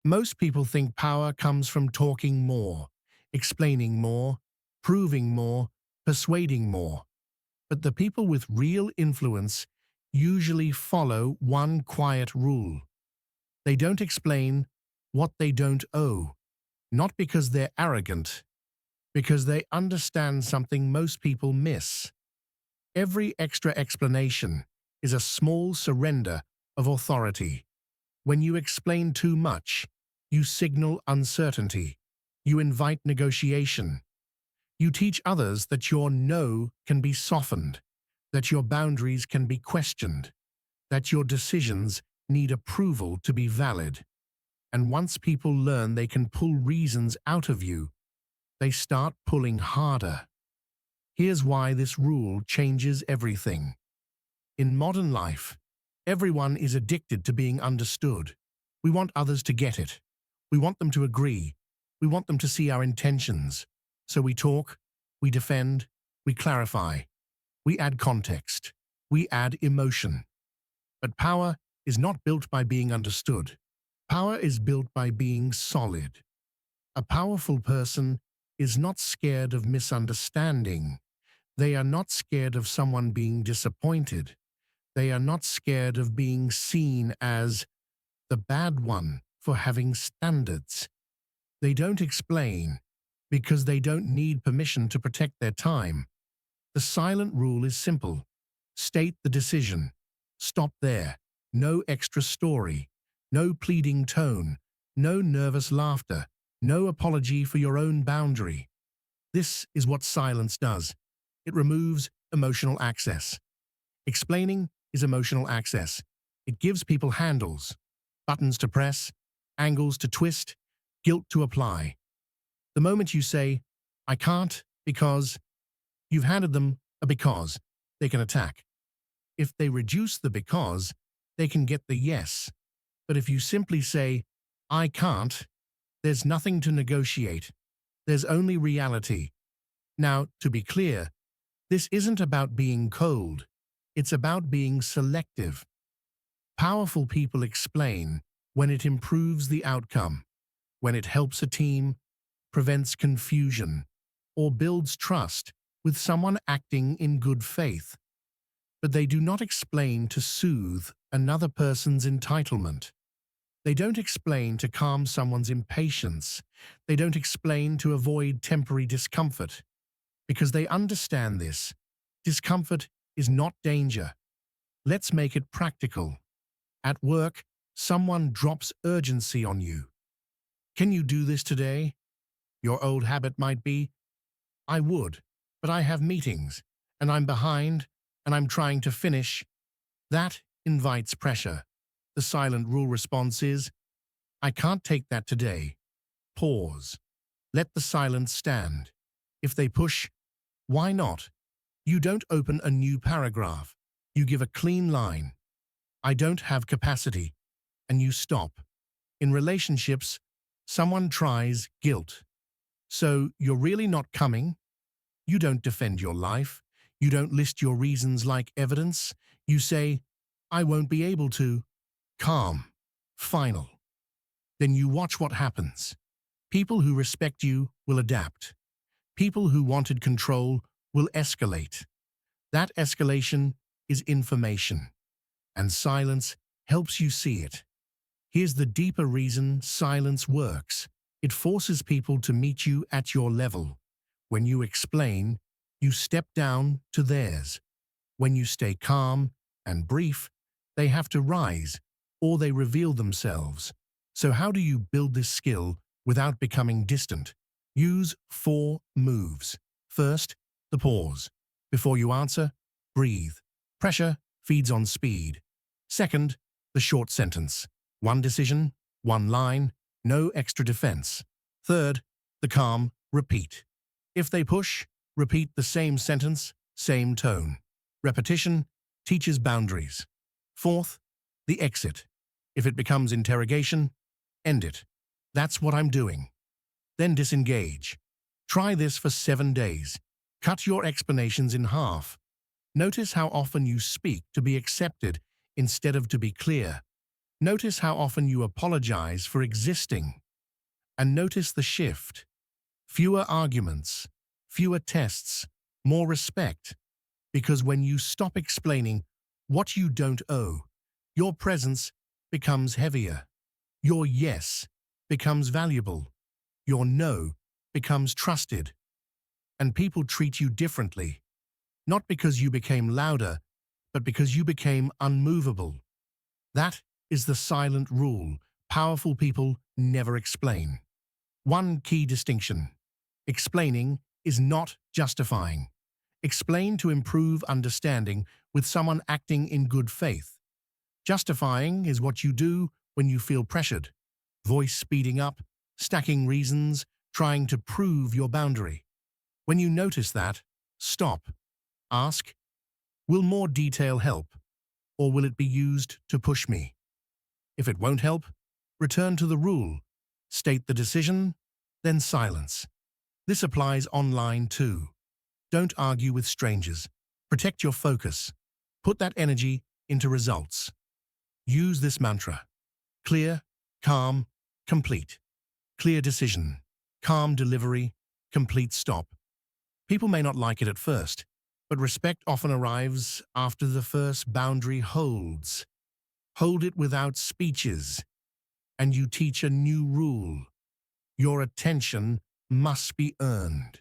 Most people think power comes from talking more, explaining more, proving more, persuading more. But the people with real influence usually follow one quiet rule. They don't explain what they don't owe, not because they're arrogant, because they understand something most people miss. Every extra explanation is a small surrender of authority. When you explain too much, you signal uncertainty. You invite negotiation. You teach others that your no can be softened, that your boundaries can be questioned, that your decisions need approval to be valid. And once people learn they can pull reasons out of you, they start pulling harder. Here's why this rule changes everything. In modern life, everyone is addicted to being understood. We want others to get it. We want them to agree. We want them to see our intentions. So we talk, we defend, we clarify, we add context, we add emotion. But power is not built by being understood. Power is built by being solid. A powerful person is not scared of misunderstanding. They are not scared of someone being disappointed. They are not scared of being seen as the bad one for having standards. They don't explain because they don't need permission to protect their time. The silent rule is simple. State the decision. Stop there. No extra story. No pleading tone. No nervous laughter. No apology for your own boundary. This is what silence does. It removes emotional access. Explaining is emotional access. It gives people handles, buttons to press, angles to twist, guilt to apply. The moment you say, "I can't because," you've handed them a because they can attack. If they reduce the because, they can get the yes. But if you simply say, "I can't," there's nothing to negotiate. There's only reality. Now, to be clear, this isn't about being cold. It's about being selective. Powerful people explain when it improves the outcome, when it helps a team, prevents confusion, or builds trust with someone acting in good faith. But they do not explain to soothe another person's entitlement. They don't explain to calm someone's impatience. They don't explain to avoid temporary discomfort. Because they understand this. Discomfort is not danger. Let's make it practical. At work, someone drops urgency on you. Can you do this today? Your old habit might be, "I would, but I have meetings, and I'm behind, and I'm trying to finish." That invites pressure. The silent rule response is, "I can't take that today." Pause. Let the silence stand. If they push, why not? You don't open a new paragraph. You give a clean line. "I don't have capacity," and you stop. In relationships, someone tries guilt. "So you're really not coming?" You don't defend your life. You don't list your reasons like evidence. You say, "I won't be able to." Calm. Final. Then you watch what happens. People who respect you will adapt. People who wanted control will escalate. That escalation is information, and silence helps you see it. Here's the deeper reason silence works. It forces people to meet you at your level. When you explain, you step down to theirs. When you stay calm and brief, they have to rise, or they reveal themselves. So how do you build this skill without becoming distant? Use 4 moves. First, the pause. Before you answer, breathe. Pressure feeds on speed. Second, the short sentence. One decision, one line, no extra defense. Third, the calm repeat. If they push, repeat the same sentence, same tone. Repetition teaches boundaries. Fourth, the exit. If it becomes interrogation, end it. "That's what I'm doing." Then disengage. Try this for 7 days. Cut your explanations in half. Notice how often you speak to be accepted instead of to be clear. Notice how often you apologize for existing, and notice the shift. Fewer arguments, fewer tests, more respect. Because when you stop explaining what you don't owe, your presence becomes heavier. Your yes becomes valuable. Your no becomes trusted. And people treat you differently, not because you became louder, but because you became unmovable. That is the silent rule. Powerful people never explain. One key distinction. Explaining is not justifying. Explain to improve understanding with someone acting in good faith. Justifying is what you do when you feel pressured. Voice speeding up, stacking reasons, trying to prove your boundary. When you notice that, stop. Ask, will more detail help, or will it be used to push me? If it won't help, return to the rule. State the decision, then silence. This applies online too. Don't argue with strangers. Protect your focus. Put that energy into results. Use this mantra. Clear, calm, complete. Clear decision. Calm delivery. Complete stop. People may not like it at first, but respect often arrives after the first boundary holds. Hold it without speeches, and you teach a new rule. Your attention must be earned.